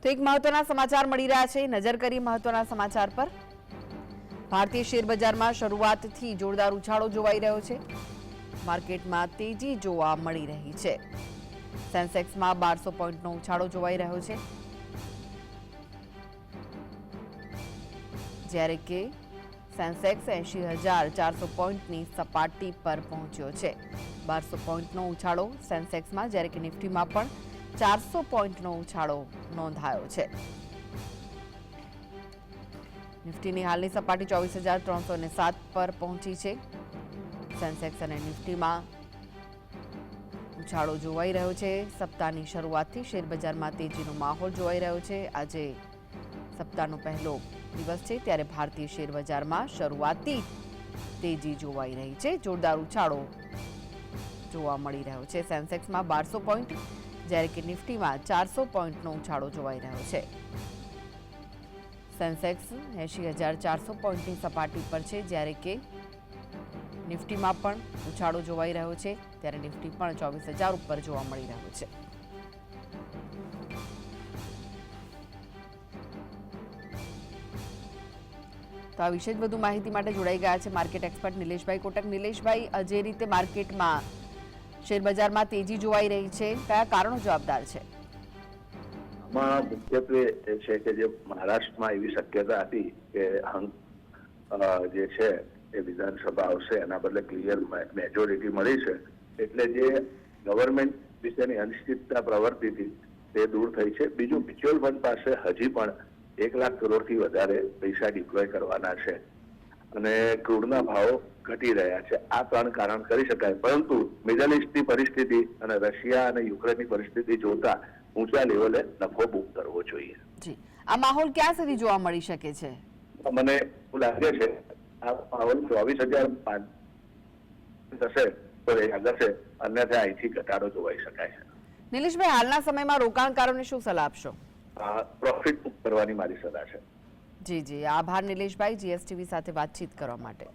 તો એક મહત્વના સમાચાર મળી રહ્યા છે, નજર કરી મહત્વના સમાચાર પર। ભારતીય શેર બજારમાં શરૂઆતથી જોરદાર ઉછાળો જોવાઈ રહ્યો છે। માર્કેટમાં તેજી જોવા મળી રહી છે। સેન્સેક્સમાં 1200 પોઈન્ટનો ઉછાળો જોવાઈ રહ્યો છે, જ્યારે કે સેન્સેક્સ 80,400 પોઈન્ટની સપાટી પર પહોંચ્યો છે। 1200 પોઈન્ટનો ઉછાળો સેન્સેક્સમાં, જ્યારે કે નિફ્ટીમાં પણ 400 પોઈન્ટનો ઉછાળો નોંધાયો છે। નિફ્ટીની હાલની સપાટી 24,307 પર પહોંચી છે। સેન્સેક્સ અને નિફ્ટીમાં ઉછાળો જોવાઈ રહ્યો છે। સપ્તાહની શરૂઆતથી શેરબજારમાં તેજીનો માહોલ જોવાઈ રહ્યો છે। આજે સપ્તાહનો પહેલો દિવસ છે, ત્યારે ભારતીય શેરબજારમાં શરૂઆતી તેજી જોવાઈ રહી છે। જોરદાર ઉછાળો જોવા મળી રહ્યો છે। સેન્સેક્સમાં 1200 પોઈન્ટ, જ્યારે કે નિફ્ટીમાં 400 પોઈન્ટનો ઉછાળો જોવાઈ રહ્યો છે। સેન્સેક્સ 80,400 પોઈન્ટની સપાટી પર છે, જ્યારે કે નિફ્ટીમાં પણ ઉછાળો જોવાઈ રહ્યો છે, ત્યારે નિફ્ટી પણ 24,000 ઉપર જોવા મળી રહ્યો છે। તો આ વિશે વધુ માહિતી માટે જોડાઈ ગયા છે માર્કેટ એક્સપર્ટ નિલેશભાઈ કોટક। નિલેશભાઈ, જે રીતે માર્કેટમાં શેરબજારમાં તેજી જોવાઈ રહી છે, કયા કારણો જવાબદાર છે? આમાં મુખ્યત્વે એ છે કે જે મહારાષ્ટ્રમાં એવી શક્યતા હતી કે જે છે એ વિધાનસભા આવશે, એના બદલે ક્લિયર મેજોરિટી મળી છે, એટલે જે ગવર્મેન્ટ વિશેની અનિશ્ચિતતા પ્રવર્તી હતી તે દૂર થઈ છે। બીજું, મ્યુચ્યુઅલ ફંડ પાસે હજી પણ 1 લાખ કરોડથી વધારે પૈસા ડિપ્લોય કરવાના છે અને ક્રૂડના ભાવ ઘટી રહ્યા છે। આ 3 કારણ કરી શકાય, પરંતુ મિડલ ઇસ્ટની પરિસ્થિતિ અને રશિયા અને યુક્રેનની પરિસ્થિતિ જોતા ઊંચા લેવલે નફો બુક કરવો જોઈએ। જી, આ માહોલ ક્યાં સુધી જોવા મળી શકે છે? મને એવું લાગે છે આ માહોલ 24,500 થશે તો એ આગળ છે, અન્યથા અહીંથી ઘટાડો જોવાઈ શકાય છે। નિલેશભાઈ, હાલના સમયમાં રોકાણકારોને શું સલાહ આપશો? પ્રોફિટ બુક કરવાની મારી સલાહ છે। જી, આભાર નિલેશભાઈ, જીએસટીવી સાથે વાતચીત કરવા માટે।